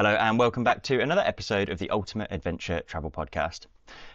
Hello and welcome back to another episode of the Ultimate Adventure Travel Podcast.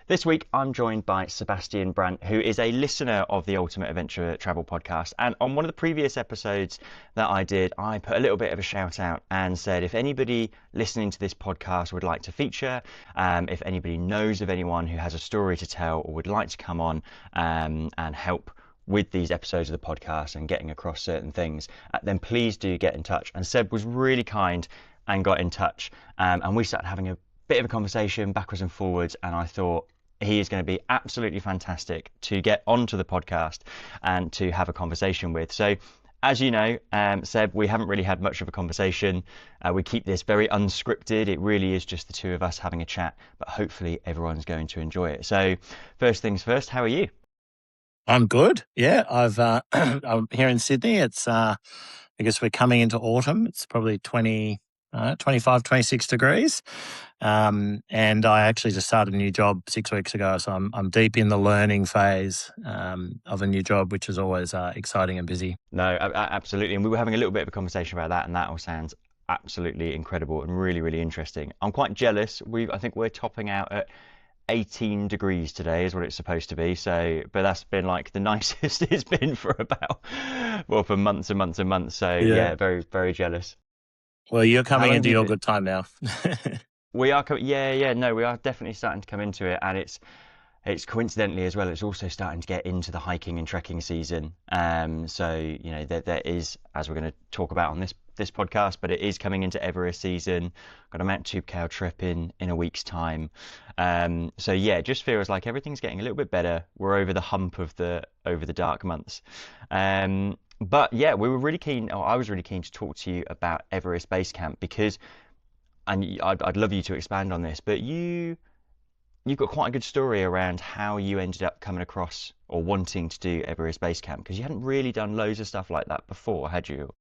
This week I'm joined by Sebastian Brandt, who is a listener of the Ultimate Adventure Travel Podcast. And on one of the previous episodes that I did, I put a little bit of a shout out and said if anybody listening to this podcast would like to feature, if anybody knows of anyone who has a story to tell or would like to come on and help with these episodes of the podcast and getting across certain things, then please do get in touch. And Seb was really kind and got in touch, and we started having a bit of a conversation backwards and forwards, and I thought he is going to be absolutely fantastic to get onto the podcast and to have a conversation with. So as you know, Seb, we haven't really had much of a conversation. We keep this very unscripted. It really is just the two of us having a chat, but hopefully everyone's going to enjoy it. So first things first, how are you? I'm good. Yeah, I'm here in Sydney. It's I guess we're coming into autumn. It's probably 25, 26 degrees. And I actually just started a new job 6 weeks ago, so I'm deep in the learning phase of a new job, which is always exciting and busy. No, absolutely. And we were having a little bit of a conversation about that, and that all sounds absolutely incredible and really, really interesting. I'm quite jealous. I think we're topping out at 18 degrees today is what it's supposed to be. So, but that's been like the nicest it's been for for months and months and months. So yeah, very, very jealous. Well, you're coming into your good time now. We are, no, we are definitely starting to come into it, and it's coincidentally as well, it's also starting to get into the hiking and trekking season. So you know there is, as we're going to talk about on this podcast, but it is coming into Everest season. Got a Mount Toubkal trip in a week's time. So yeah, it just feels like everything's getting a little bit better. We're over the hump of the dark months. But yeah, we were really keen, or I was really keen to talk to you about Everest Base Camp because, and I'd love you to expand on this, but you've got quite a good story around how you ended up coming across or wanting to do Everest Base Camp, because you hadn't really done loads of stuff like that before, had you?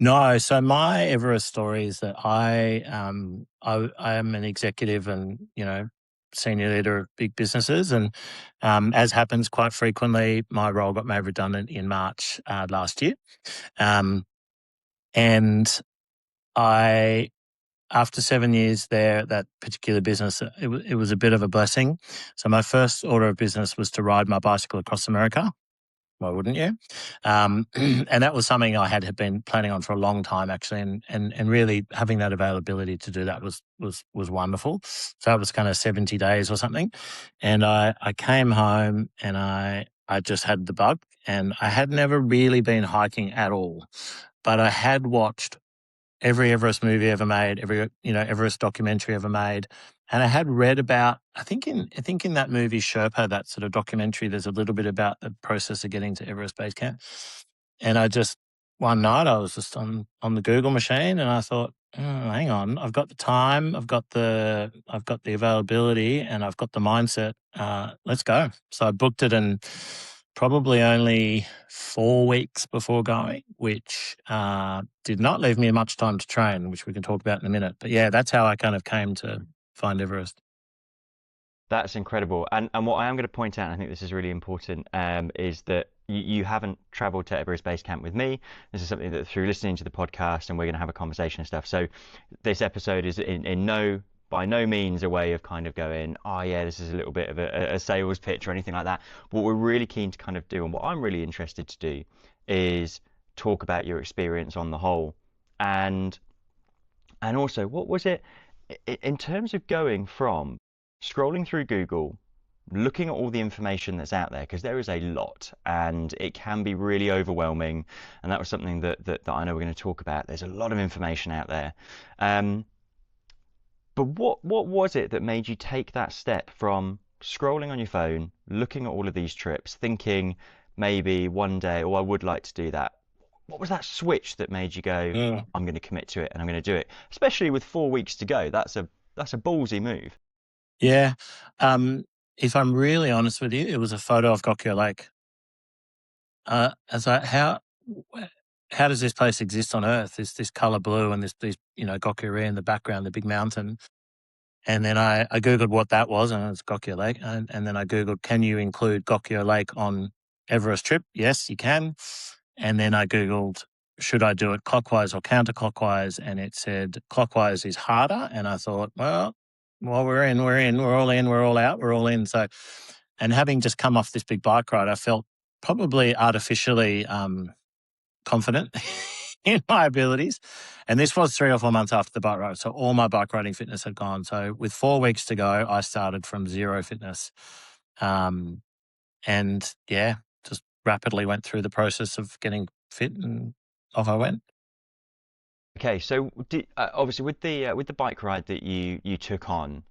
No, so my Everest story is that I am an executive and senior leader of big businesses, and as happens quite frequently, my role got made redundant in March last year, and I. After 7 years there, that particular business, it was a bit of a blessing. So my first order of business was to ride my bicycle across America. Why wouldn't you? And that was something I had been planning on for a long time, actually, and really having that availability to do that was wonderful. So it was kind of 70 days or something. And I came home and I just had the bug, and I had never really been hiking at all, but I had watched every Everest movie ever made, every Everest documentary ever made, and I had read about. I think in that movie Sherpa, that sort of documentary, there's a little bit about the process of getting to Everest Base Camp. And I just one night I was just on the Google machine, and I thought, hang on, I've got the time, I've got the availability, and I've got the mindset. Let's go. So I booked it, and probably only 4 weeks before going, which did not leave me much time to train, which we can talk about in a minute. But yeah, that's how I kind of came to find Everest. That's incredible. And what I am going to point out, and I think this is really important, is that you haven't traveled to Everest Base Camp with me. This is something that through listening to the podcast, and we're going to have a conversation and stuff. So this episode is by no means a way of kind of going, oh yeah, this is a little bit of a sales pitch or anything like that. What we're really keen to kind of do, and what I'm really interested to do, is talk about your experience on the whole, and also what was it in terms of going from scrolling through Google, looking at all the information that's out there, because there is a lot and it can be really overwhelming, and that was something that I know we're going to talk about. There's a lot of information out there. But what was it that made you take that step from scrolling on your phone, looking at all of these trips, thinking maybe one day, oh, I would like to do that? What was that switch that made you go, I'm going to commit to it and I'm going to do it? Especially with 4 weeks to go. That's a ballsy move. Yeah. If I'm really honest with you, it was a photo of Gokyo Lake. How does this place exist on Earth? This color blue and these Gokyo in the background, the big mountain. And then I Googled what that was, and it's Gokyo Lake. And then I Googled, can you include Gokyo Lake on Everest trip? Yes, you can. And then I Googled should I do it clockwise or counterclockwise? And it said clockwise is harder. And I thought, well, we're in, we're all in, we're all out, we're all in. So, and having just come off this big bike ride, I felt probably artificially confident in my abilities. And this was 3 or 4 months after the bike ride. So all my bike riding fitness had gone. So with 4 weeks to go, I started from zero fitness. And yeah, just rapidly went through the process of getting fit and off I went. Okay, so obviously with the bike ride that you took on,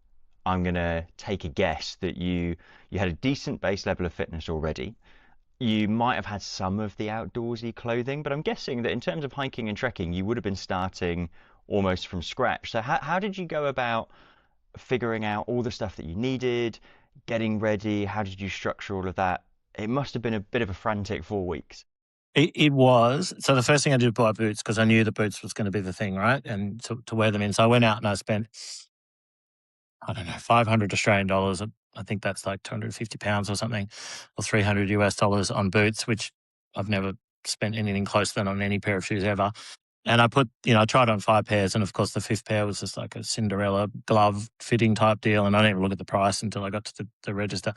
I'm gonna take a guess that you had a decent base level of fitness already. You might have had some of the outdoorsy clothing, but I'm guessing that in terms of hiking and trekking, you would have been starting almost from scratch. So how did you go about figuring out all the stuff that you needed, getting ready? How did you structure all of that? It must have been a bit of a frantic 4 weeks. It was. So the first thing I did was buy boots because I knew the boots was going to be the thing, right? And to wear them in. So I went out and I spent, I don't know, 500 Australian dollars. I think that's like 250 pounds or something, or 300 US dollars on boots, which I've never spent anything close to that on any pair of shoes ever. And I put, I tried on 5 pairs. And of course, the 5th pair was just like a Cinderella glove fitting type deal. And I didn't even look at the price until I got to the register.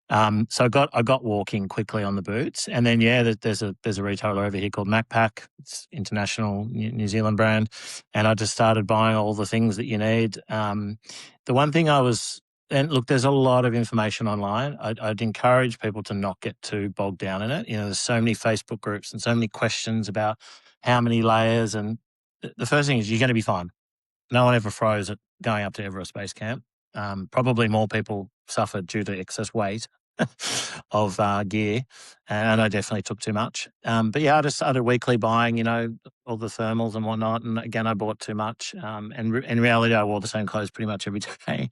So I got walking quickly on the boots, and then there's a retailer over here called Macpac. It's international New Zealand brand, and I just started buying all the things that you need. The one thing and look, there's a lot of information online. I'd encourage people to not get too bogged down in it. There's so many Facebook groups and so many questions about how many layers, and the first thing is you're going to be fine. No one ever froze at going up to Everest Base Camp. Probably more people suffered due to excess weight of gear, and I definitely took too much. But yeah, I just started weekly buying, all the thermals and whatnot. And again, I bought too much. And in reality, I wore the same clothes pretty much every day.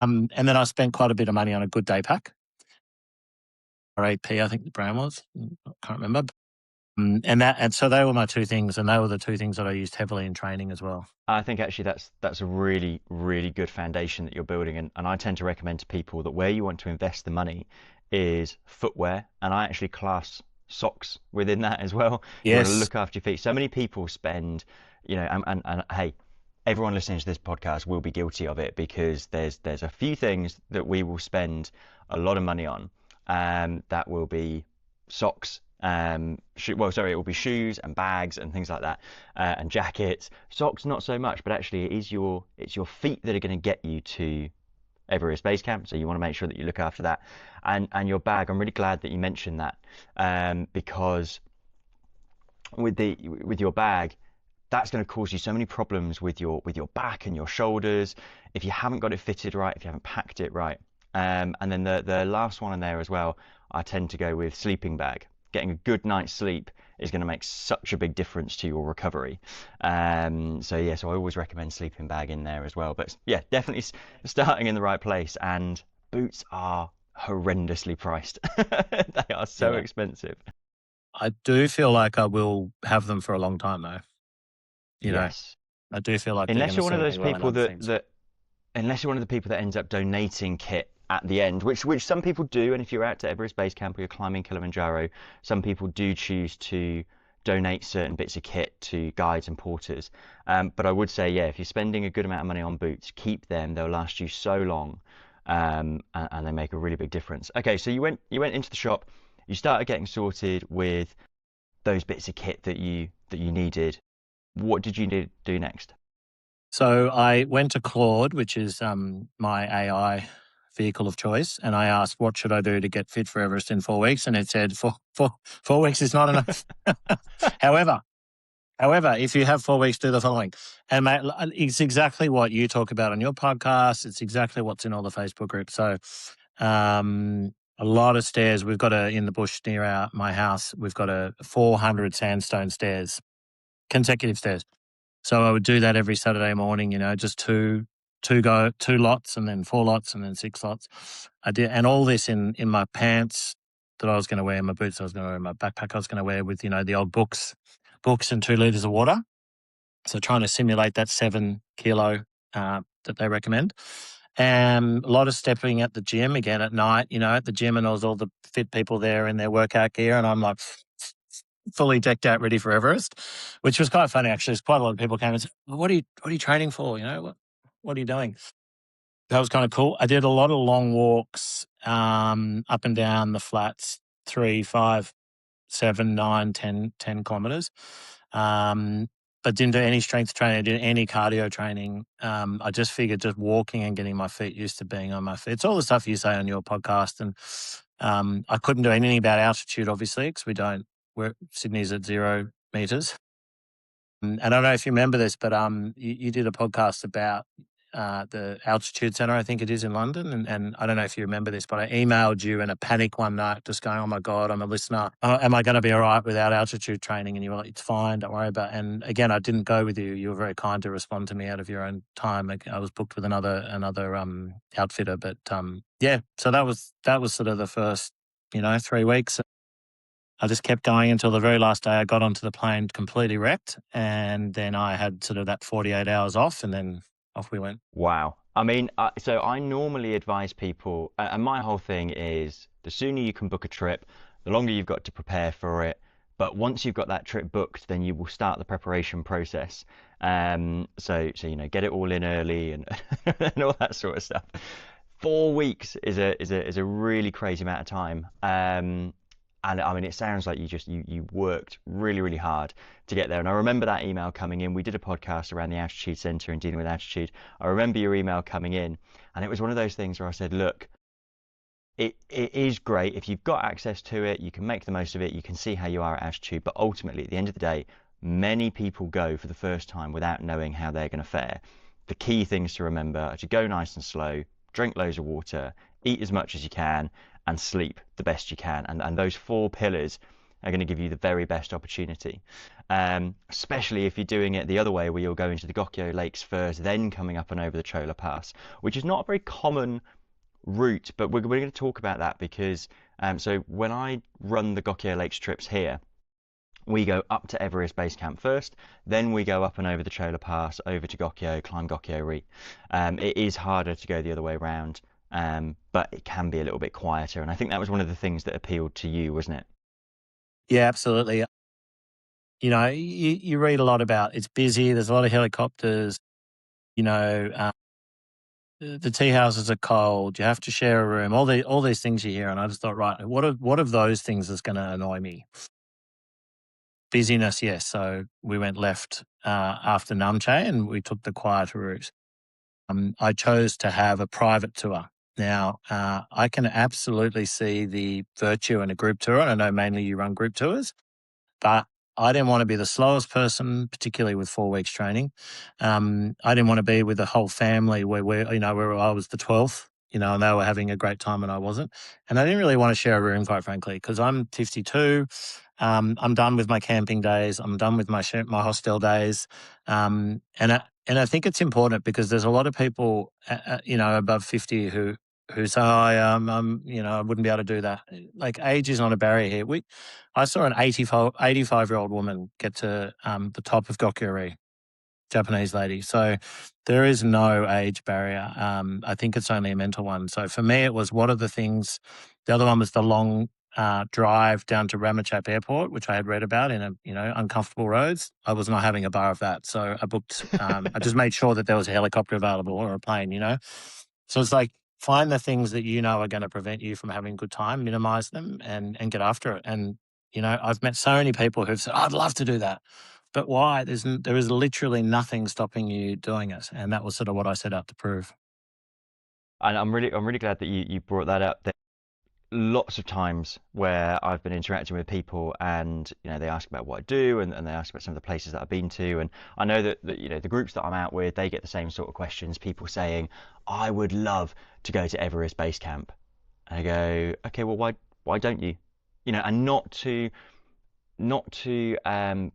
And then I spent quite a bit of money on a good day pack. RAP, I think the brand was. I can't remember. And so they were my 2 things, and they were the 2 things that I used heavily in training as well. I think actually that's a really, really good foundation that you're building, and I tend to recommend to people that where you want to invest the money is footwear, and I actually class socks within that as well. You want to Yes. look after your feet. So many people spend, and hey, everyone listening to this podcast will be guilty of it because there's a few things that we will spend a lot of money on, that will be socks. It will be shoes and bags and things like that, and jackets. Socks, not so much, but actually it's your feet that are going to get you to Everest Base Camp. So you want to make sure that you look after that, and your bag. I'm really glad that you mentioned that, because with your bag, that's going to cause you so many problems with your back and your shoulders if you haven't got it fitted right, if you haven't packed it right. And then the last one in there as well, I tend to go with sleeping bag. Getting a good night's sleep is going to make such a big difference to your recovery. So I always recommend sleeping bag in there as well. But yeah, definitely starting in the right place. And boots are horrendously priced. They are so expensive. I do feel like I will have them for a long time, though. Yes. I do feel like they're Unless going to you're one of serve those me well in people other things. unless you're one of the people that ends up donating kit at the end, which some people do, and if you're out to Everest Base Camp or you're climbing Kilimanjaro, some people do choose to donate certain bits of kit to guides and porters. But I would say, yeah, if you're spending a good amount of money on boots, keep them. They'll last you so long, and they make a really big difference. Okay, so you went into the shop, you started getting sorted with those bits of kit that you needed. What did you do next? So I went to Claude, which is my AI vehicle of choice, and I asked, what should I do to get fit for Everest in 4 weeks? And it said, 4 weeks is not enough. However, if you have 4 weeks, do the following. And mate, it's exactly what you talk about on your podcast. It's exactly what's in all the Facebook groups. So a lot of stairs. We've got in the bush near my house, we've got 400 sandstone stairs, consecutive stairs. So I would do that every Saturday morning, just two lots, and then 4 lots, and then 6 lots. I did, and all this in my pants that I was going to wear, my boots I was going to wear, my backpack I was going to wear with, the old books and 2 liters of water. So trying to simulate that 7 kilo that they recommend. And a lot of stepping at the gym again at night, at the gym, and there was all the fit people there in their workout gear. And I'm like, fully decked out, ready for Everest, which was quite funny actually. Quite a lot of people came and said, well, what are you training for? What are you doing? That was kind of cool. I did a lot of long walks up and down the flats, 3, 5, 7, 9, 10 kilometers. But didn't do any strength training, didn't any cardio training. I just figured just walking and getting my feet used to being on my feet. It's all the stuff you say on your podcast. And I couldn't do anything about altitude, obviously, because Sydney's at 0 meters. And I don't know if you remember this, but you did a podcast about the altitude center, I think it is in London. And I don't know if you remember this, but I emailed you in a panic one night just going, oh my God, I'm a listener. Am I going to be all right without altitude training? And you were like, it's fine, don't worry about it. And again, I didn't go with you. You were very kind to respond to me out of your own time. I was booked with another outfitter. But yeah, so that was sort of the first, 3 weeks. I just kept going until the very last day. I got onto the plane completely wrecked, and then I had sort of that 48 hours off, and then off we went. Wow. I mean, so I normally advise people, and my whole thing is the sooner you can book a trip, the longer you've got to prepare for it. But once you've got that trip booked, then you will start the preparation process. So get it all in early and and all that sort of stuff. 4 weeks is a really crazy amount of time. And I mean, it sounds like you worked really, really hard to get there. And I remember that email coming in. We did a podcast around the altitude center and dealing with altitude. I remember your email coming in, and it was one of those things where I said, look, it is great if you've got access to it, you can make the most of it, you can see how you are at altitude. But ultimately, at the end of the day, many people go for the first time without knowing how they're going to fare. The key things to remember are to go nice and slow, drink loads of water, eat as much as you can, and sleep the best you can. And those 4 pillars are going to give you the very best opportunity, especially if you're doing it the other way, where you're going to the Gokyo Lakes first, then coming up and over the Chola Pass, which is not a very common route, but we're going to talk about that because so when I run the Gokyo Lakes trips here, we go up to Everest Base Camp first, then we go up and over the Chola Pass, over to Gokyo, climb Gokyo Re. It is harder to go the other way around, but it can be a little bit quieter. And I think that was one of the things that appealed to you, wasn't it? Yeah, absolutely. You read a lot about it's busy. There's a lot of helicopters. The tea houses are cold. You have to share a room. All these things you hear, and I just thought, right, what of those things is going to annoy me? Busyness, yes. So we went left after Namche, and we took the quieter route. I chose to have a private tour. Now, I can absolutely see the virtue in a group tour, and I know mainly you run group tours, but I didn't want to be the slowest person, particularly with 4 weeks training. I didn't want to be with the whole family where I was the 12th, and they were having a great time and I wasn't. And I didn't really want to share a room, quite frankly, because I'm 52. I'm done with my camping days. I'm done with my hostel days. And I think it's important because there's a lot of people, above 50 who say, I wouldn't be able to do that. Like, age is not a barrier here. I saw an 85-year-old woman get to the top of Gokyo, Japanese lady. So there is no age barrier. I think it's only a mental one. So for me, it was what are the things. The other one was the long drive down to Ramachap Airport, which I had read about in uncomfortable roads. I was not having a bar of that. So I booked, I just made sure that there was a helicopter available or a plane, So it's like, find the things that are going to prevent you from having a good time, minimize them and get after it. And, I've met so many people who've said, I'd love to do that. But why? There is literally nothing stopping you doing it. And that was sort of what I set out to prove. And I'm really glad that you brought that up. Lots of times where I've been interacting with people and they ask about what I do and they ask about some of the places that I've been to, and I know that the groups that I'm out with, they get the same sort of questions, people saying I would love to go to Everest Base Camp, and I go, okay, well, why don't you, and not to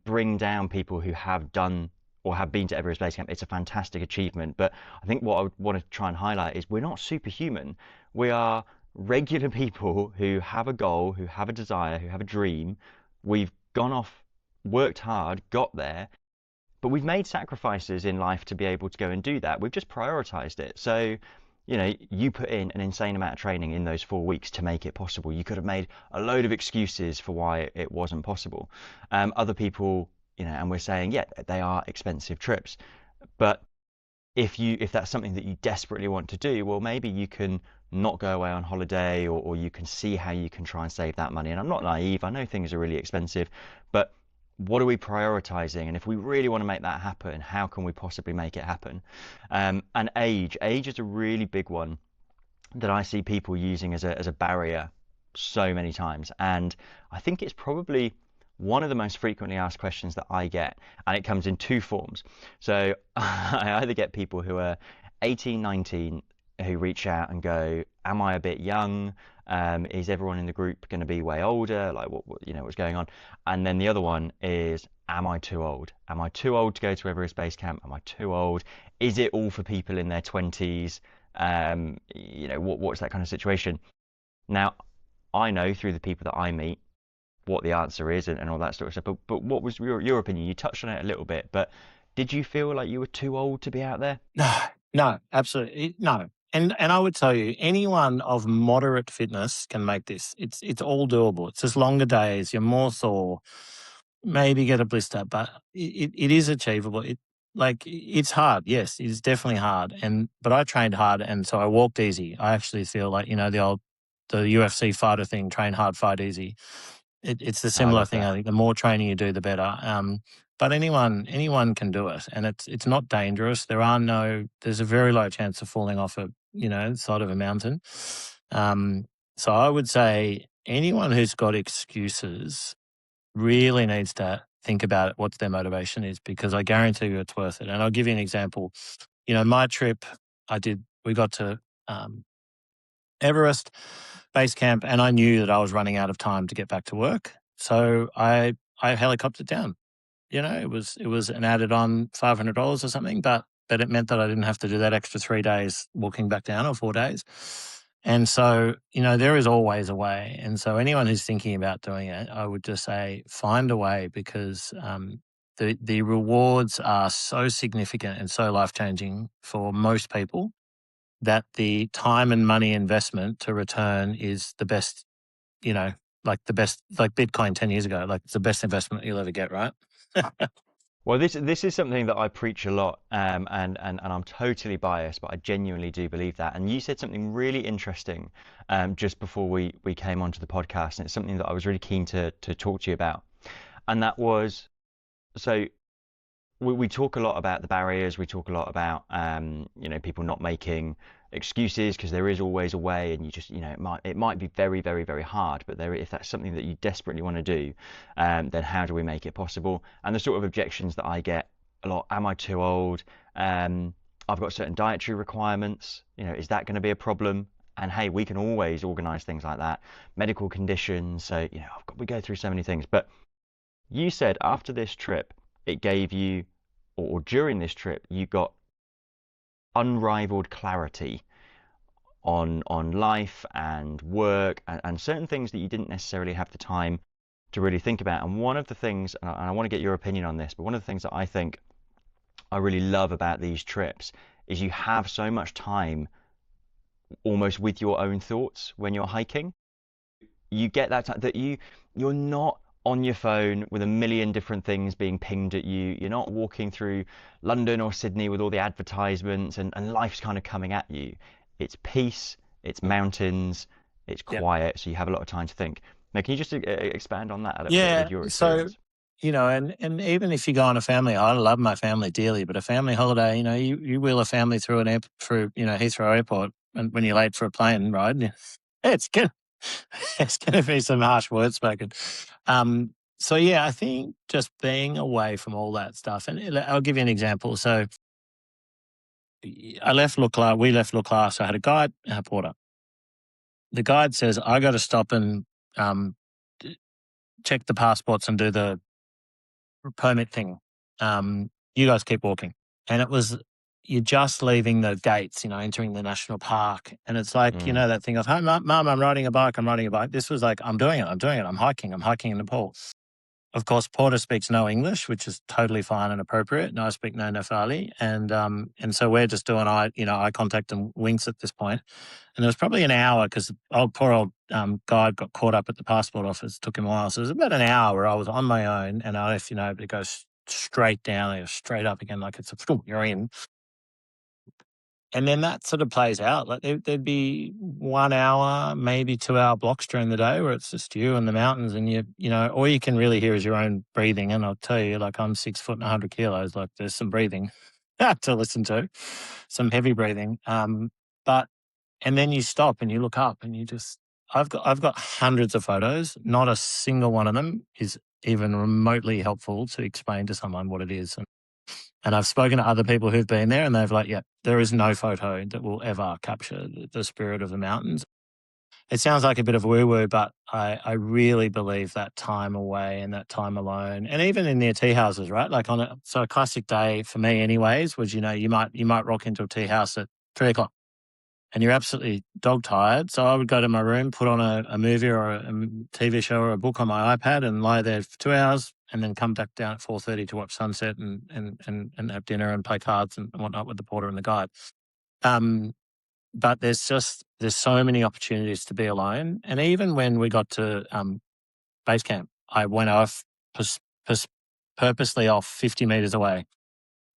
bring down people who have done or have been to Everest Base Camp. It's a fantastic achievement, but I think what I want to try and highlight is we're not superhuman. We are regular people who have a goal, who have a desire, who have a dream. We've gone off, worked hard, got there, but we've made sacrifices in life to be able to go and do that. We've just prioritized it. So you put in an insane amount of training in those 4 weeks to make it possible. You could have made a load of excuses for why it wasn't possible. Other people, and we're saying, yeah, they are expensive trips, but if that's something that you desperately want to do, well, maybe you can not go away on holiday, or you can see how you can try and save that money. And I'm not naive. I know things are really expensive, but what are we prioritizing? And if we really want to make that happen, how can we possibly make it happen? And age is a really big one that I see people using as a barrier so many times. And I think it's probably one of the most frequently asked questions that I get, and it comes in two forms. So I either get people who are 18, 19 who reach out and go, am I a bit young? Is everyone in the group going to be way older? Like what's going on? And then the other one is, am I too old? Am I too old to go to Everest Base Camp? Am I too old? Is it all for people in their 20s? What's that kind of situation? Now, I know through the people that I meet what the answer is, and all that sort of stuff. But what was your opinion? You touched on it a little bit, but did you feel like you were too old to be out there? No, absolutely no. And I would tell you, anyone of moderate fitness can make this. It's all doable. It's just longer days. You're more sore. Maybe get a blister, but it is achievable. It's hard. Yes, it's definitely hard. But I trained hard, and so I walked easy. I actually feel like the UFC fighter thing: train hard, fight easy. It's the I similar love thing. I that. think the more training you do, the better. But anyone can do it, and it's not dangerous. There's a very low chance of falling off a side of a mountain. So I would say anyone who's got excuses really needs to think about it, what their motivation is, because I guarantee you it's worth it. And I'll give you an example. My trip we got to Everest Base Camp, and I knew that I was running out of time to get back to work. So I helicoptered down. It was an added on $500 or something, but it meant that I didn't have to do that extra 3 days walking back down, or 4 days. And so, there is always a way. And so anyone who's thinking about doing it, I would just say find a way, because the rewards are so significant and so life-changing for most people that the time and money investment to return is the best, like Bitcoin 10 years ago. Like, it's the best investment you'll ever get, right? Well, this is something that I preach a lot, and I'm totally biased, but I genuinely do believe that. And you said something really interesting just before we came onto the podcast, and it's something that I was really keen to talk to you about. And that was, so we talk a lot about the barriers. We talk a lot about people not making excuses, because there is always a way, and you just it might be very, very, very hard, but if that's something that you desperately want to do, then how do we make it possible? And the sort of objections that I get a lot: am I too old? I've got certain dietary requirements. Is that going to be a problem? And hey, we can always organize things like that. Medical conditions. So we go through so many things. But you said after this trip, it gave you, or during this trip, you got unrivaled clarity on life and work, and certain things that you didn't necessarily have the time to really think about. And one of the things, and I want to get your opinion on this, but one of the things that I think I really love about these trips is you have so much time almost with your own thoughts when you're hiking. You get that time that you're not on your phone with a million different things being pinged at you. You're not walking through London or Sydney with all the advertisements, and life's kind of coming at you. It's peace, it's mountains, it's Yep. quiet, so you have a lot of time to think. Now, can you just expand on that a little bit Yeah. with your So, experience? and even if you go on a family, I love my family dearly, but a family holiday, you wheel a family through through Heathrow Airport, and when you're late for a plane ride, it's gonna it's gonna be some harsh words spoken. So yeah, I think just being away from all that stuff, and I'll give you an example. So we left Le Classe. I had a guide and a porter. The guide says, I got to stop and check the passports and do the permit thing. You guys keep walking. And it was, you're just leaving the gates, entering the national park. And it's like, that thing of, hey, Mum, I'm riding a bike. This was like, I'm doing it. I'm hiking in Nepal. Of course, Porter speaks no English, which is totally fine and appropriate. And I speak no Nepali, and so we're just doing eye contact and winks at this point. And it was probably an hour because poor old guide got caught up at the passport office. It took him a while, so it was about an hour where I was on my own, and I left, it goes straight down, straight up again, like it's you're in. And then that sort of plays out. Like there'd be 1 hour, maybe 2 hour blocks during the day where it's just you and the mountains, and all you can really hear is your own breathing. And I'll tell you, like I'm 6 foot and 100 kilos. Like there's some breathing to listen to, some heavy breathing. But and then you stop and you look up and I've got hundreds of photos. Not a single one of them is even remotely helpful to explain to someone what it is. And I've spoken to other people who've been there and they've like, yeah, there is no photo that will ever capture the spirit of the mountains. It sounds like a bit of woo-woo, but I really believe that time away and that time alone, and even in their tea houses, right? Like so a classic day for me anyways was, you might rock into a tea house at 3:00 and you're absolutely dog tired. So I would go to my room, put on a movie or a TV show or a book on my iPad and lie there for 2 hours and then come back down at 4:30 to watch sunset and have dinner and play cards and whatnot with the porter and the guide. But there's so many opportunities to be alone. And even when we got to base camp, I went off purposely off 50 meters away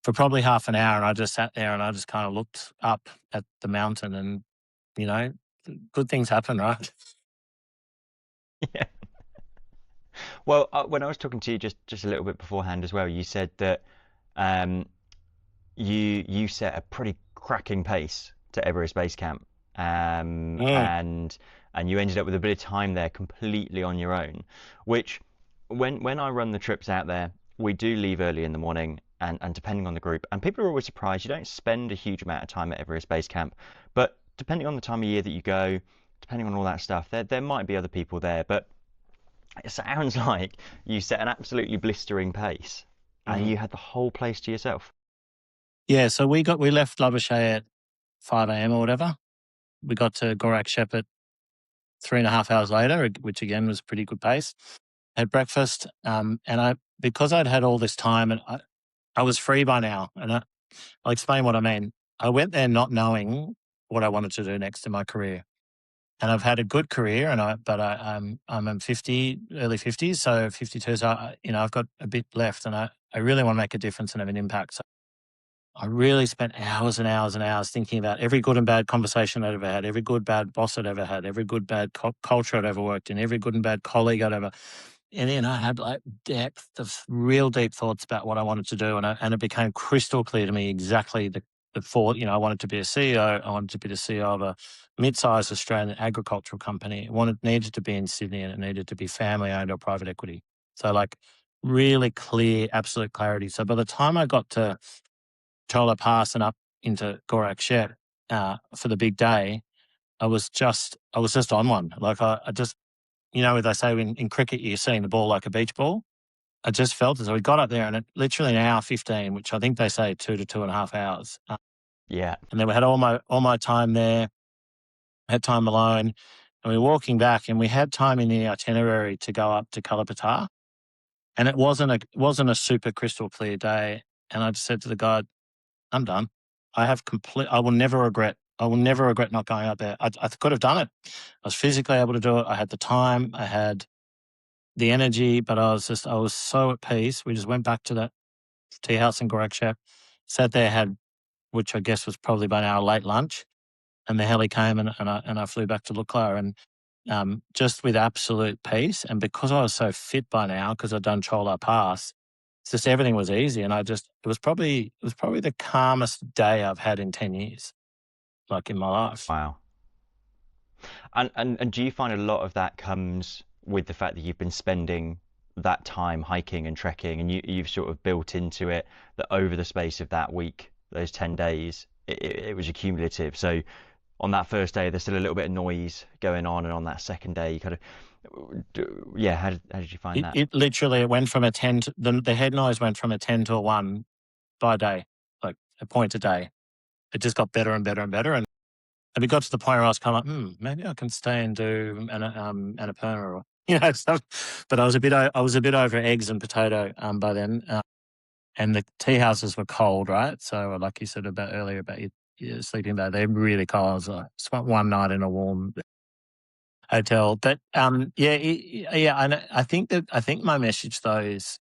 for probably half an hour, and I just sat there and I just kind of looked up at the mountain, and good things happen, right? Yeah. Well, when I was talking to you just a little bit beforehand as well, you said that um, you set a pretty cracking pace to Everest Base Camp, Mm. and you ended up with a bit of time there completely on your own. Which, when I run the trips out there, we do leave early in the morning, and depending on the group, and people are always surprised you don't spend a huge amount of time at Everest Base Camp, but depending on the time of year that you go, depending on all that stuff, there might be other people there, but it sounds like you set an absolutely blistering pace, and Mm. you had the whole place to yourself. Yeah, so we left Labuschagne at 5 a.m. or whatever. We got to Gorak Shep at 3.5 hours later, which again was a pretty good pace. Had breakfast, and because I'd had all this time and I was free by now, and I'll explain what I mean. I went there not knowing what I wanted to do next in my career, and I've had a good career, I'm in 50, early 50s, so 52. So I've got a bit left, and I really want to make a difference and have an impact. So I really spent hours and hours and hours thinking about every good and bad conversation I'd ever had, every good bad boss I'd ever had, every good bad culture I'd ever worked in, every good and bad colleague I'd ever. And then I had like depth of real deep thoughts about what I wanted to do, and it became crystal clear to me exactly the thought. I wanted to be a CEO. I wanted to be the CEO of a mid-sized Australian agricultural company. Needed to be in Sydney, and it needed to be family owned or private equity. So like really clear, absolute clarity. So by the time I got to Chola Pass and up into Gorak Shed for the big day, I was just on one. Like I just, as I say in cricket, you're seeing the ball like a beach ball. I just felt as though we got up there and it literally an hour 15, which I think they say 2 to 2.5 hours. Yeah. And then we had all my time there, had time alone, and we were walking back, and we had time in the itinerary to go up to Kalapatar, and it wasn't a super crystal clear day. And I just said to the guide, I'm done. I will never regret. I will never regret not going up there. I could have done it. I was physically able to do it. I had the time. I had the energy, but I was so at peace. We just went back to that tea house in Gorakshep, sat there, had, which I guess was probably by now, late lunch, and the heli came and I flew back to Lukla, and just with absolute peace. And because I was so fit by now, because I'd done Chola Pass, it's just everything was easy. And it was probably the calmest day I've had in 10 years, like in my life. Wow. And do you find a lot of that comes with the fact that you've been spending that time hiking and trekking, and you've sort of built into it that over the space of that week, those 10 days, it was accumulative. So on that first day, there's still a little bit of noise going on, and on that second day, you kind of, yeah, how did you find that? It literally, it went from a 10 to, the head noise went from a 10 to a 1 by day, like a point a day. It just got better and better and better. And we got to the point where I was kind of like, maybe I can stay and do Annapurna. But I was a bit over eggs and potato by then, and the tea houses were cold, right? So like you said about earlier about your sleeping bag, they're really cold. I was like, spent one night in a warm hotel, but yeah, and I think my message though is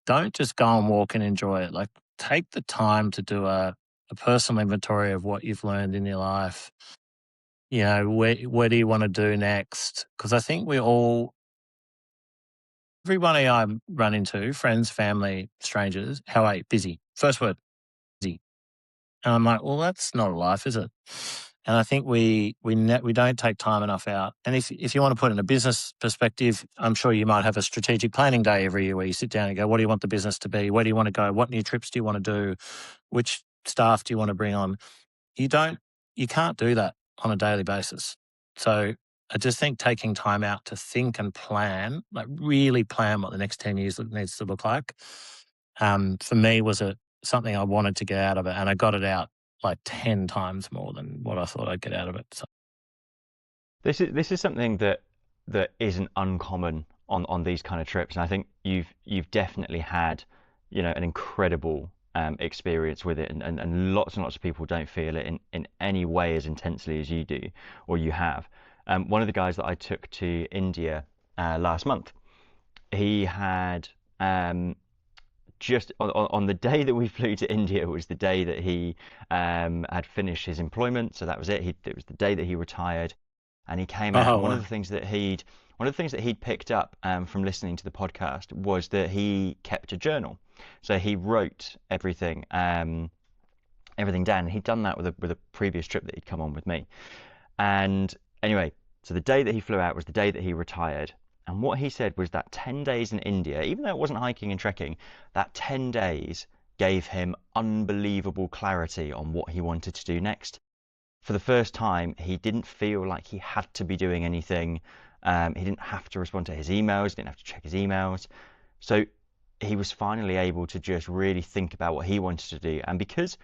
don't just go and walk and enjoy it. Like take the time to do a personal inventory of what you've learned in your life. Where do you want to do next? Because I think everybody I run into, friends, family, strangers, how are you? Busy. First word, busy. And I'm like, well, that's not a life, is it? And I think we don't take time enough out. And if you want to put it in a business perspective, I'm sure you might have a strategic planning day every year where you sit down and go, what do you want the business to be? Where do you want to go? What new trips do you want to do? Which staff do you want to bring on? You don't, you can't do that on a daily basis. So I just think taking time out to think and plan, like really plan what the next 10 years needs to look like, for me was something I wanted to get out of it. And I got it out like 10 times more than what I thought I'd get out of it. So. This is something that isn't uncommon on these kind of trips, and I think you've definitely had, an incredible experience with it, and lots and lots of people don't feel it in any way as intensely as you do or you have. One of the guys that I took to India last month, he had just on the day that we flew to India was the day that he had finished his employment, so that was it. It was the day that he retired, and he came out. Oh, And wow. one of the things that he'd picked up from listening to the podcast was that he kept a journal. So he wrote everything down. He'd done that with a previous trip that he'd come on with me. And anyway, so the day that he flew out was the day that he retired. And what he said was that 10 days in India, even though it wasn't hiking and trekking, that 10 days gave him unbelievable clarity on what he wanted to do next. For the first time, he didn't feel like he had to be doing anything. He didn't have to respond to his emails, didn't have to check his emails. So he was finally able to just really think about what he wanted to do. And because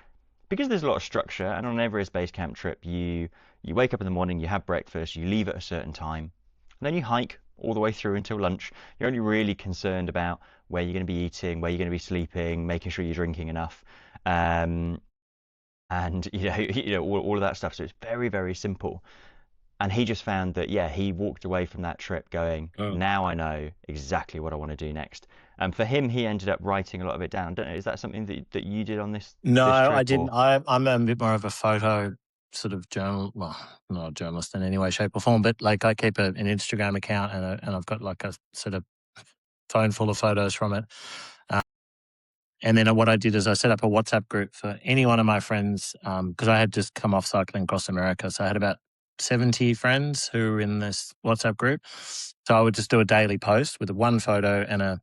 there's a lot of structure, and on an Everest Base Camp trip, you wake up in the morning, you have breakfast, you leave at a certain time, and then you hike all the way through until lunch. You're only really concerned about where you're going to be eating, where you're going to be sleeping, making sure you're drinking enough, and all of that stuff. So it's very, very simple. And he just found that, yeah, he walked away from that trip going, Oh. now I know exactly what I want to do next. And for him, he ended up writing a lot of it down. Don't know, is that something that you did on No, this I trip, didn't. or? I'm a bit more of a photo sort of journal. Well, not a journalist in any way, shape, or form, but like I keep an Instagram account and I've got like a sort of phone full of photos from it. And then what I did is I set up a WhatsApp group for any one of my friends because I had just come off cycling across America. So I had about 70 friends who were in this WhatsApp group. So I would just do a daily post with one photo and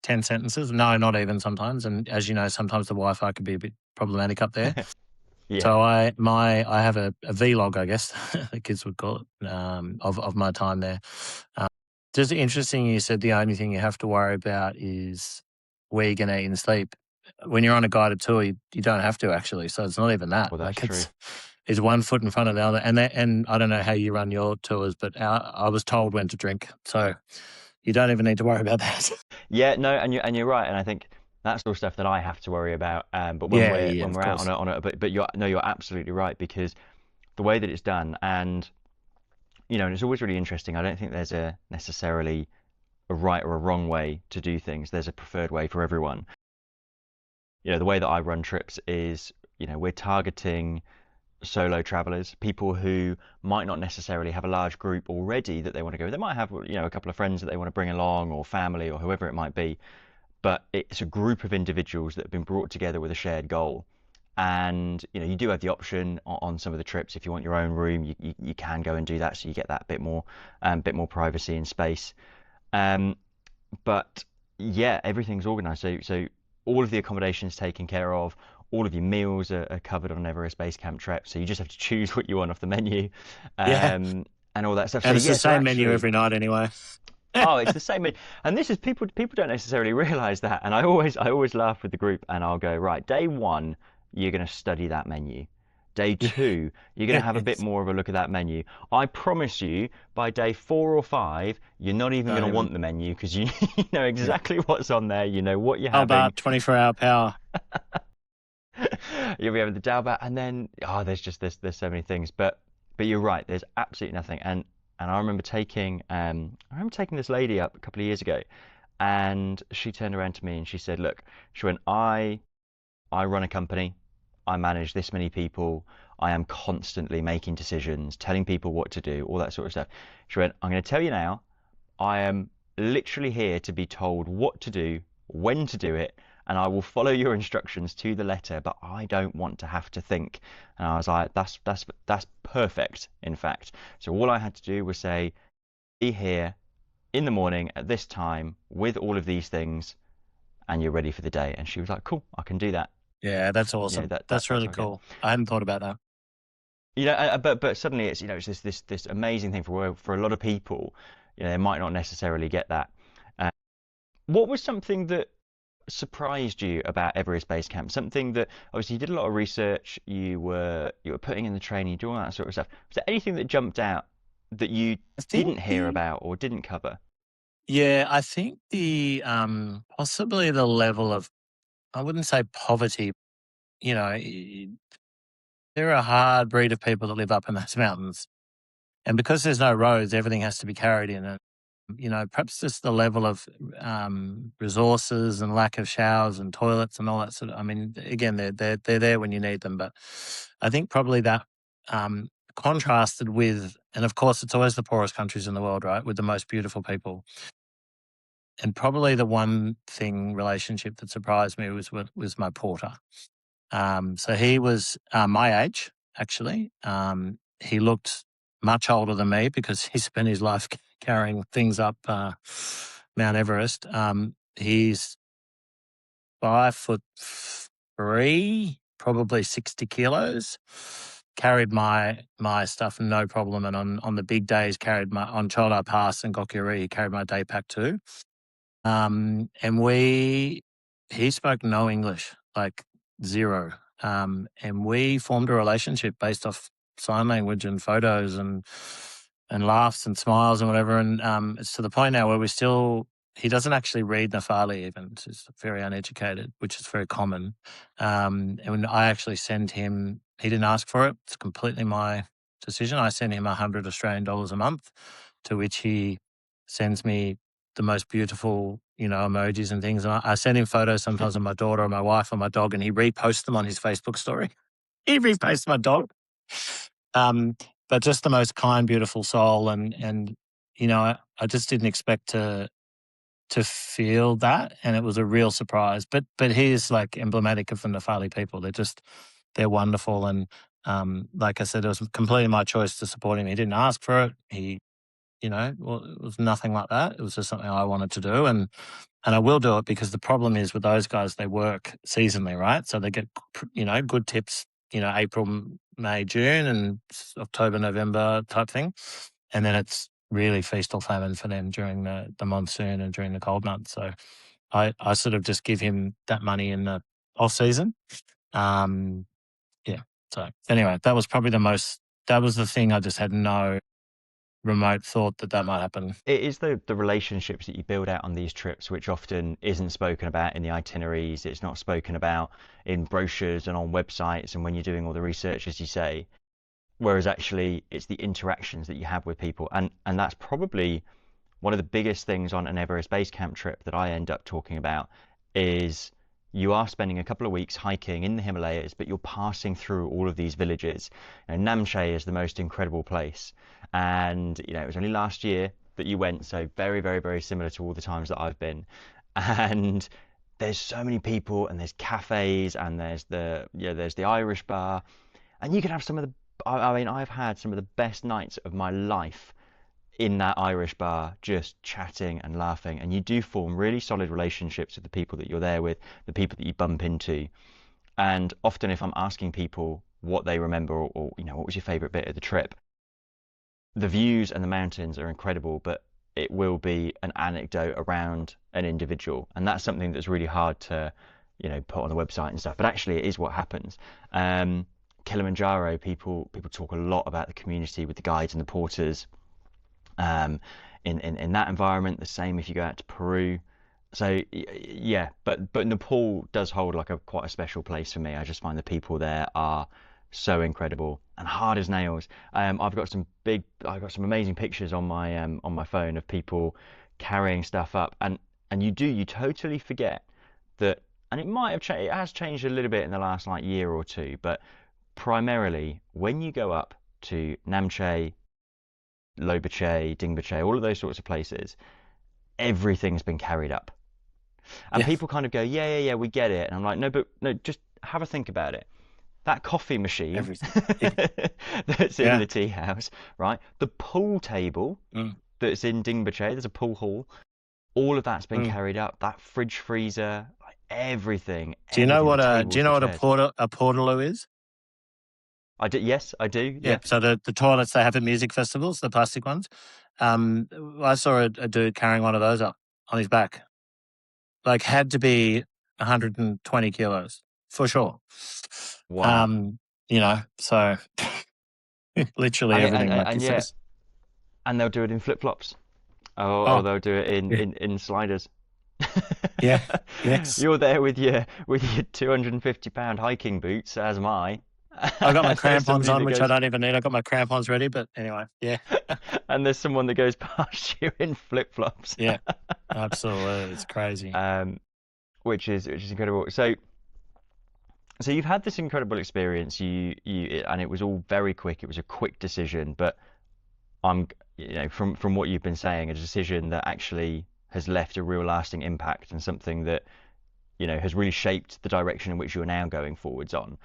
10 sentences. No, not even sometimes. And as you know, sometimes the Wi-Fi could be a bit problematic up there. Yeah, So I have a vlog, I guess the kids would call it, of my time there. Just interesting, you said the only thing you have to worry about is where you're going to eat and sleep. When you're on a guided tour, you don't have to actually. So it's not even that. well, that's Like true. it's one foot in front of the other. And I don't know how you run your tours, but I was told when to drink. So you don't even need to worry about that. Yeah, no, and you're right, and I think that's all stuff that I have to worry about. But when Yeah, we're yeah, when of we're out course. but you're absolutely right, because the way that it's done, and and it's always really interesting. I don't think there's a necessarily a right or a wrong way to do things. There's a preferred way for everyone. The way that I run trips is, we're targeting solo travelers, people who might not necessarily have a large group already that they want to go. They might have, a couple of friends that they want to bring along, or family, or whoever it might be, but it's a group of individuals that have been brought together with a shared goal. And you do have the option on some of the trips, if you want your own room, you can go and do that, so you get that bit more privacy and space. Um, but yeah, everything's organized. So all of the accommodation's taken care of. All of your meals are covered on Everest Base Camp trip. So you just have to choose what you want off the menu, Yeah. and all that stuff. So And it's the yeah, so same menu actually, every night anyway. oh, it's the same. And this is people don't necessarily realize that. And I always laugh with the group, and I'll go, right, day one, you're going to study that menu. Day two, you're going to have a bit Yes. more of a look at that menu. I promise you, by day 4 or 5, you're not even going Don't to even. want the menu because you, you know Yeah. exactly what's on there. You know what you're How having. about 24-hour power? You'll be able to dial back, and then there's so many things. But you're right. There's absolutely nothing. And I remember taking this lady up a couple of years ago, and she turned around to me and she said, "Look," she went, I run a company. I manage this many people. I am constantly making decisions, telling people what to do, all that sort of stuff. She went, I'm going to tell you now, I am literally here to be told what to do, when to do it, and I will follow your instructions to the letter, but I don't want to have to think. And I was like, that's perfect, in fact. So all I had to do was say, be here in the morning at this time with all of these things, and you're ready for the day. And she was like, cool, I can do that. Yeah, that's You know, awesome. That's that's really how I get. cool. I hadn't thought about that. But suddenly it's this amazing thing for a lot of people. They might not necessarily get that. Uh, what was something that surprised you about Everest Base Camp? Something that obviously you did a lot of research, you were putting in the training, doing all that sort of stuff. Was there anything that jumped out that you I think didn't hear the about or didn't cover? Yeah, I think the possibly the level of, I wouldn't say poverty. You know, there are a hard breed of people that live up in those mountains, and because there's no roads, everything has to be carried in. And perhaps just the level of resources and lack of showers and toilets and all that sort of. I mean, again, they're there when you need them, but I think probably that contrasted with, and of course, it's always the poorest countries in the world, right, with the most beautiful people. And probably the one thing relationship that surprised me was my porter. So he was my age, actually. He looked much older than me because he spent his life carrying things up Mount Everest. He's 5'3", probably 60 kilos. Carried my stuff no problem, and on the big days carried my on Chola Pass and Gokyo, he carried my day pack too. And he spoke no English, like zero. And we formed a relationship based off sign language and photos and laughs and smiles and whatever. And it's to the point now where he doesn't actually read Nepali even. He's very uneducated, which is very common. And when I actually send him, he didn't ask for it. It's completely my decision. I send him 100 Australian dollars a month, to which he sends me the most beautiful, emojis and things. And I send him photos sometimes of my daughter or my wife or my dog, and he reposts them on his Facebook story. He reposts my dog. But just the most kind, beautiful soul. And I just didn't expect to feel that. And it was a real surprise. But he is like emblematic of the Nepali people. They're wonderful. And like I said, it was completely my choice to support him. He didn't ask for it. Well, it was nothing like that. It was just something I wanted to do. And I will do it, because the problem is with those guys, they work seasonally, right? So they get, good tips, April, May, June, and October, November type thing. And then it's really feast or famine for them during the monsoon and during the cold months. So I sort of just give him that money in the off season. Yeah. So anyway, that was the thing. I just had no remote thought that might happen. It is the relationships that you build out on these trips, which often isn't spoken about in the itineraries. It's not spoken about in brochures and on websites and when you're doing all the research, as you say. Whereas actually, it's the interactions that you have with people, and that's probably one of the biggest things on an Everest Base Camp trip that I end up talking about is you are spending a couple of weeks hiking in the Himalayas, but you're passing through all of these villages. Namche is the most incredible place, and it was only last year that you went, so very, very, very similar to all the times that I've been. And there's so many people, and there's cafes, and there's the Irish bar, and you can have some of the. I mean, I've had some of the best nights of my life in that Irish bar, just chatting and laughing. And you do form really solid relationships with the people that you're there with, the people that you bump into. And often, if I'm asking people what they remember, or what was your favorite bit of the trip, the views and the mountains are incredible, but it will be an anecdote around an individual, and that's something that's really hard to put on a website and stuff. But actually, it is what happens. Kilimanjaro, people talk a lot about the community with the guides and the porters. Um, in that environment, the same if you go out to Peru. So yeah, but Nepal does hold like a quite a special place for me. I just find the people there are so incredible and hard as nails. I've got some amazing pictures on my phone of people carrying stuff up, and you totally forget that, and it has changed a little bit in the last like year or two, but primarily when you go up to Namche, Lobuche, Dingboche, all of those sorts of places, everything's been carried up. And Yeah, people kind of go, yeah, we get it. And I'm like, no, but no, just have a think about it. That coffee machine everything. that's in Yeah. the tea house, right? The pool table Mm, that's in Dingboche, there's a pool hall. All of that's been mm. carried up. That fridge freezer, like Do you know everything, the tables, the what a chairs. portaloo is? I do, yes, I do, Yeah. yeah. So the toilets they have at music festivals, the plastic ones. Um, I saw a dude carrying one of those up on his back. Like had to be 120 kilos for sure. Wow. Um, so literally everything, like you And said. yeah, and they'll do it in flip-flops. Or Oh, they'll do it yeah, in sliders. yeah, yes. You're there with your 250-pound hiking boots, as am I. I got my And there's crampons somebody on, that which I goes, don't even need. I got my crampons ready, but anyway, yeah, and there's someone that goes past you in flip-flops, yeah, absolutely, it's crazy. um, which is incredible. So you've had this incredible experience. And it was all very quick. It was a quick decision, but I'm, from what you've been saying, a decision that actually has left a real lasting impact and something that has really shaped the direction in which you're now going forwards on.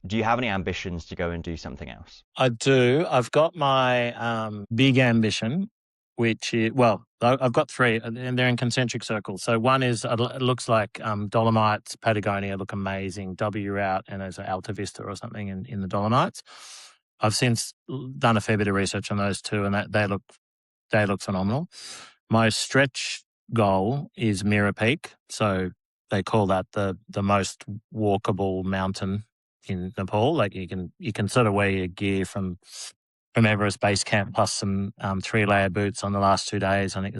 Do you have any ambitions to go and do something else? I do. I've got my big ambition, which is, well, I've got three, and they're in concentric circles. So one is it looks like Dolomites, Patagonia look amazing. W route, and there's an Alta Vista or something in the Dolomites. I've since done a fair bit of research on those two, and they look phenomenal. My stretch goal is Mira Peak, so they call that the most walkable mountain in Nepal. Like you can sort of wear your gear from Everest Base Camp plus some 3-layer boots on the last 2 days. I think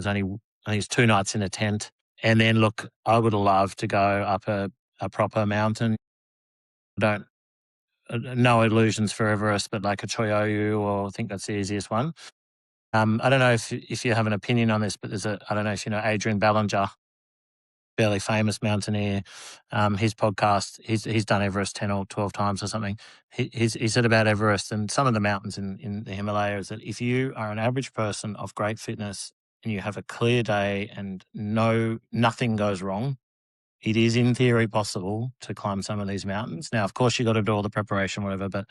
it's 2 nights in a tent. And then look, I would love to go up a proper mountain. Don't No illusions for Everest, but like a Choyoyu, or I think that's the easiest one. I don't know if you have an opinion on this, but I don't know if you know Adrian Ballinger, fairly famous mountaineer. His podcast, he's done Everest 10 or 12 times or something. He said about Everest and some of the mountains in the Himalayas that if you are an average person of great fitness and you have a clear day and nothing goes wrong, it is in theory possible to climb some of these mountains. Now, of course, you got to do all the preparation, whatever, but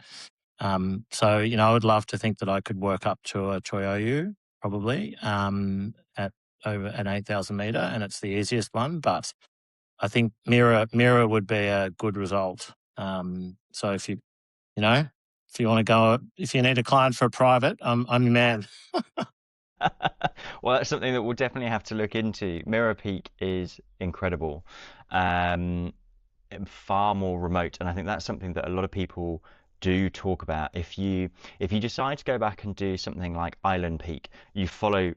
so, I would love to think that I could work up to a Choyoyu probably at over an 8,000 meter, and it's the easiest one. But I think Mira would be a good result. So if you want to go, if you need a client for a private, I'm your man. Well, that's something that we'll definitely have to look into. Mirror Peak is incredible, um, far more remote, and I think that's something that a lot of people do talk about. If you decide to go back and do something like Island Peak, you follow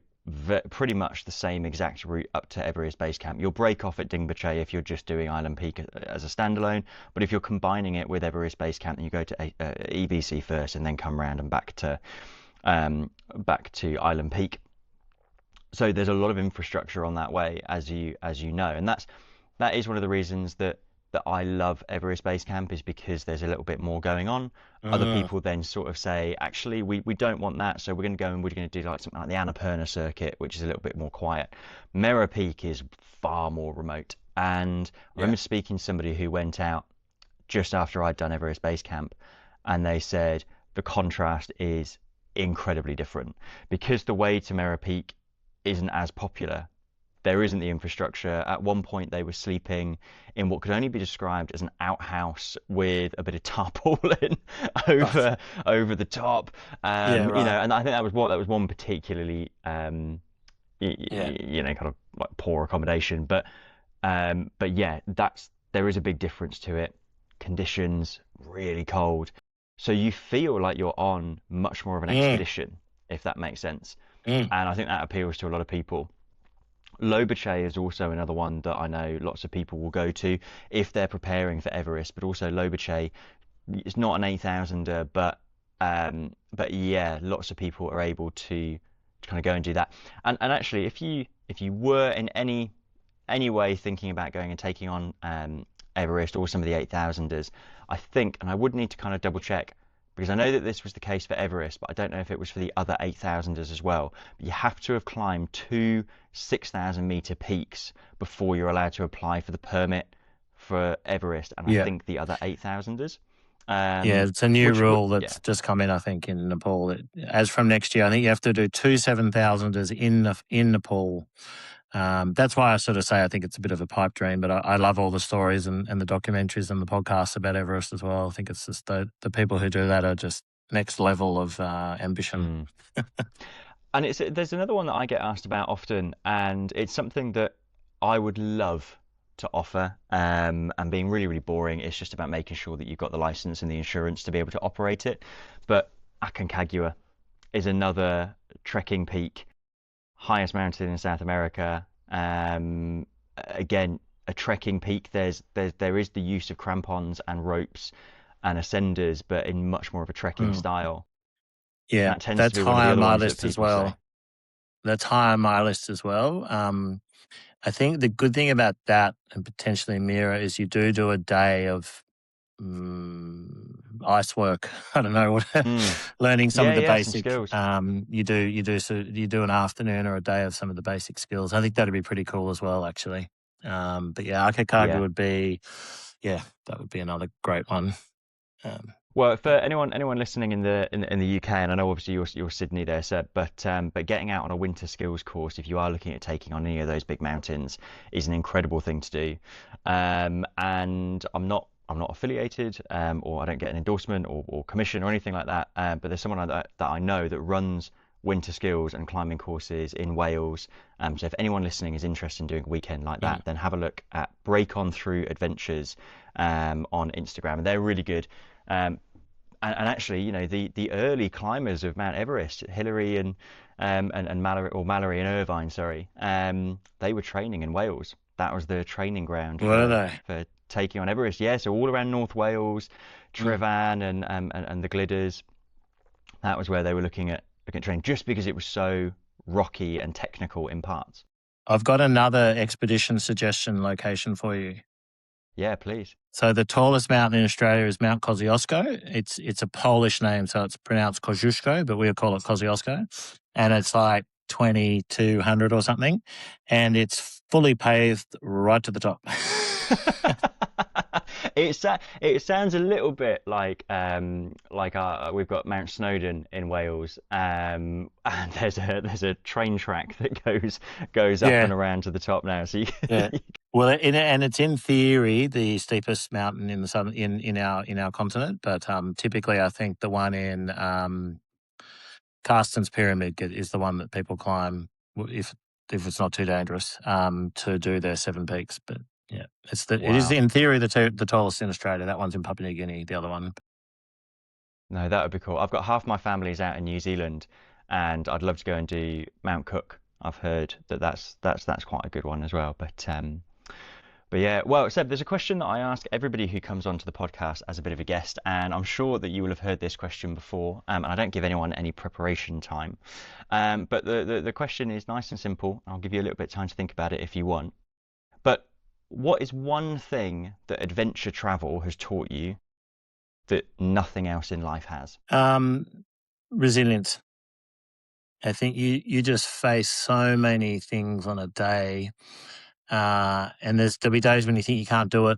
pretty much the same exact route up to Everest Base Camp. You'll break off at Dingboche if you're just doing Island Peak as a standalone, but if you're combining it with Everest Base Camp, then you go to EBC first and then come around and back to Island Peak. So there's a lot of infrastructure on that way, as you know, and that is one of the reasons that I love Everest Base Camp, is because there's a little bit more going on. Other Mm, people then sort of say, actually, we don't want that, so we're going to go and we're going to do like something like the Annapurna circuit, which is a little bit more quiet. Mera Peak is far more remote, and I yeah. remember speaking to somebody who went out just after I'd done Everest Base Camp, and they said the contrast is incredibly different because the way to Mera Peak isn't as popular. There isn't the infrastructure. At one point, they were sleeping in what could only be described as an outhouse with a bit of tarpaulin Right. over the top. Yeah. Right. And I think that was one particularly Yeah. kind of like poor accommodation. But yeah, there is a big difference to it. Conditions really cold. So you feel like you're on much more of an Mm, expedition, if that makes sense. mm. And I think that appeals to a lot of people. Lobuche is also another one that I know lots of people will go to if they're preparing for Everest, but also Lobuche, it's not an 8,000er, but yeah, lots of people are able to kind of go and do that. And actually, if you were in any way thinking about going and taking on Everest or some of the 8,000ers, I think, and I would need to kind of double check because I know that this was the case for Everest, but I don't know if it was for the other 8,000ers as well. But you have to have climbed two 6,000-meter peaks before you're allowed to apply for the permit for Everest, and I Yeah. think the other 8,000ers. Yeah, it's a new Which rule yeah. that's just come in, I think, in Nepal. As from next year, I think you have to do two 7,000ers in Nepal. That's why I sort of say I think it's a bit of a pipe dream, but I love all the stories and the documentaries and the podcasts about Everest as well. I think it's just the people who do that are just next level of ambition. Mm. And there's another one that I get asked about often, and it's something that I would love to offer. And being really, really boring, it's just about making sure that you've got the license and the insurance to be able to operate it. But Aconcagua is another trekking peak, highest mountain in South America. Again, a trekking peak. There is the use of crampons and ropes and ascenders, but in much more of a trekking Mm. style. Yeah, That tends to that's be one of the high on other my ones that list as people say. well. That's high on my list as well. I think the good thing about that and potentially Mira is you do a day of ice work. I don't know what Mm. learning some Yeah, of the yeah, some basic. skills. You do an afternoon or a day of some of the basic skills. I think that'd be pretty cool as well, actually. But yeah, Akakaga Yeah. would be, yeah, that would be another great one. Um, Well, for yeah. anyone listening in the UK, and I know obviously you're Sydney there, Seb, but getting out on a winter skills course, if you are looking at taking on any of those big mountains, is an incredible thing to do. And I'm not affiliated, or I don't get an endorsement or commission or anything like that. But there's someone that I know that runs winter skills and climbing courses in Wales. So if anyone listening is interested in doing a weekend like Mm. that, then have a look at Break On Through Adventures on Instagram, and they're really good. And actually, the early climbers of Mount Everest, Hillary and Mallory and Irvine, sorry, they were training in Wales. That was the training ground What are for they? taking on Everest. Yeah, so all around North Wales, Mm. Trevan and the Gliders. That was where they were looking at training, just because it was so rocky and technical in parts. I've got another expedition suggestion location for you. Yeah, please. So the tallest mountain in Australia is Mount Kosciuszko. It's a Polish name, so it's pronounced Kosciuszko, but we call it Kosciuszko, and it's like 2,200 or something, and it's fully paved right to the top. It sounds a little bit like we've got Mount Snowdon in Wales, and there's a train track that goes up Yeah, and around to the top now. So yeah. Well, and it's in theory the steepest mountain in the southern in our continent, but typically I think the one in Carsten's Pyramid is the one that people climb if it's not too dangerous to do their 7 peaks. But yeah, it is wow, in theory the tallest in Australia. That one's in Papua New Guinea. The other one. no, that would be cool. I've got half my family's out in New Zealand, and I'd love to go and do Mount Cook. I've heard that's quite a good one as well, but yeah, well, Seb, there's a question that I ask everybody who comes onto the podcast as a bit of a guest, and I'm sure that you will have heard this question before, and I don't give anyone any preparation time. But the question is nice and simple. I'll give you a little bit of time to think about it if you want. But what is one thing that adventure travel has taught you that nothing else in life has? Resilience. I think you just face so many things on a day, and there'll be days when you think you can't do it.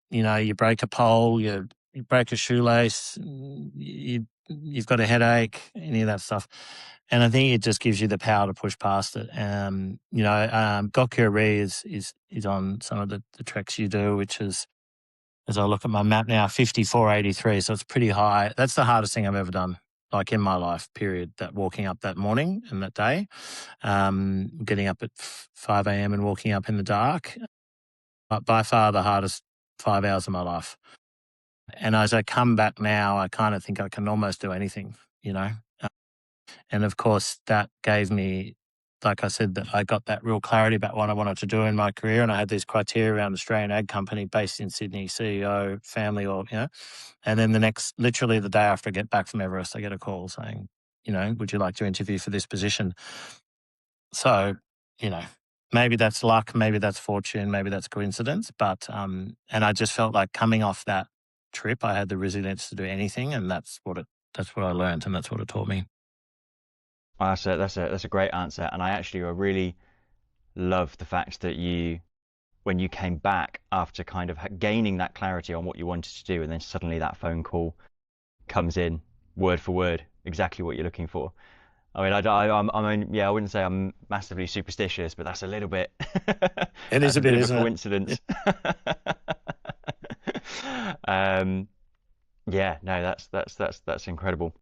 You know, you break a pole, you break a shoelace, you've got a headache, any of that stuff. And I think it just gives you the power to push past it. Gokyo Lakes is on some of the treks you do, which is, as I look at my map now, 5483. So it's pretty high. That's the hardest thing I've ever done, like in my life, period. That walking up that morning and that day, getting up at 5 a.m. and walking up in the dark, by far the hardest 5 hours of my life. And as I come back now, I kind of think I can almost do anything, you know. And of course, that gave me, like I said, that I got that real clarity about what I wanted to do in my career. And I had these criteria around Australian ag company based in Sydney, CEO, family, or, you know. And then literally the day after I get back from Everest, I get a call saying, you know, would you like to interview for this position? So, you know, maybe that's luck, maybe that's fortune, maybe that's coincidence. But, and I just felt like coming off that trip, I had the resilience to do anything. And that's what I learned. And that's what it taught me. That's a great answer, and I really love the fact that when you came back after kind of gaining that clarity on what you wanted to do, and then suddenly that phone call comes in word for word, exactly what you're looking for. I mean, I wouldn't say I'm massively superstitious, but that's a little bit, It is that's a a bit bit, of a isn't it? coincidence. um, yeah, no, that's incredible.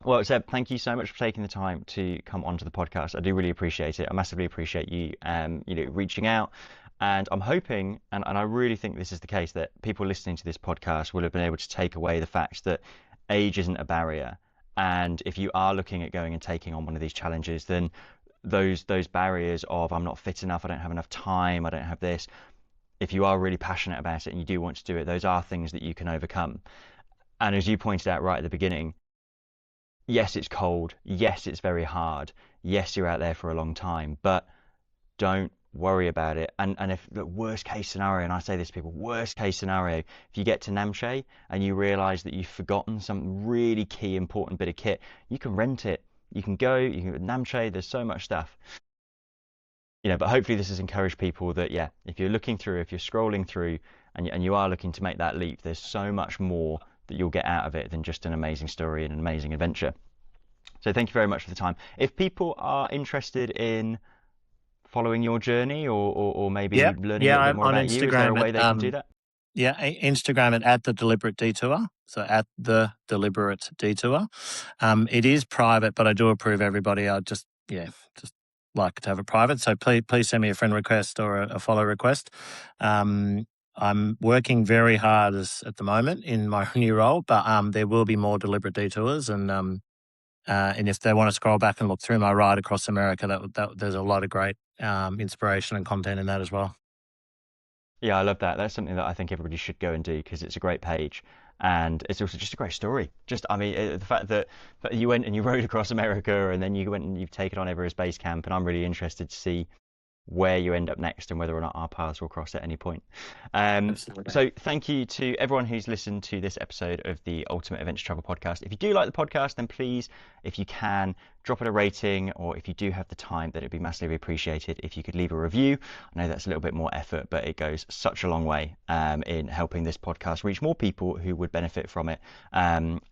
Well, Seb, thank you so much for taking the time to come onto the podcast. I do really appreciate it. I massively appreciate you, reaching out. And I'm hoping, and I really think this is the case, that people listening to this podcast will have been able to take away the fact that age isn't a barrier. And if you are looking at going and taking on one of these challenges, then those barriers of I'm not fit enough, I don't have enough time, I don't have this. If you are really passionate about it and you do want to do it, those are things that you can overcome. And as you pointed out right at the beginning, yes, it's cold. Yes, it's very hard. Yes, you're out there for a long time, but don't worry about it. And if the worst case scenario, and I say this to people, worst case scenario, if you get to Namche and you realize that you've forgotten some really key important bit of kit, you can rent it. You can go to Namche. There's so much stuff. But hopefully this has encouraged people that, yeah, if you're looking through, if you're scrolling through and you are looking to make that leap, there's so much more that you'll get out of it than just an amazing story and an amazing adventure. So thank you very much for the time. If people are interested in following your journey or maybe Yep. learning a Yeah. little bit I'm more on about you, is there a Instagram way they can do that? Instagram at the deliberate detour. So at the deliberate detour. It is private, but I do approve everybody. I just like to have it private. So please send me a friend request or a follow request. I'm working very hard at the moment in my new role, but there will be more deliberate detours, and if they want to scroll back and look through my ride across America, that there's a lot of great inspiration and content in that as well. Yeah, I love that. That's something that I think everybody should go and do because it's a great page and it's also just a great story. Just, I mean, the fact that you went and you rode across America and then you went and you've taken on Everest Base Camp, and I'm really interested to see where you end up next and whether or not our paths will cross at any point. Absolutely. So thank you to everyone who's listened to this episode of the Ultimate Adventure Travel Podcast. If you do like the podcast, then please, if you can, drop it a rating, or if you do have the time, then it'd be massively appreciated if you could leave a review. I know that's a little bit more effort, but it goes such a long way in helping this podcast reach more people who would benefit from it, and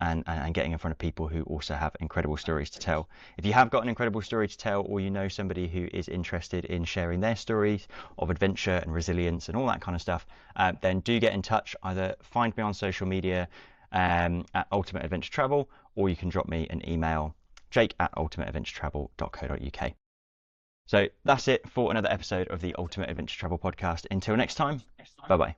getting in front of people who also have incredible stories to tell. If you have got an incredible story to tell, or you know somebody who is interested in sharing their stories of adventure and resilience and all that kind of stuff, then do get in touch. Either find me on social media at Ultimate Adventure Travel, or you can drop me an email, jake@ultimateadventuretravel.co.uk. So that's it for another episode of the Ultimate Adventure Travel Podcast. Until next time, bye bye.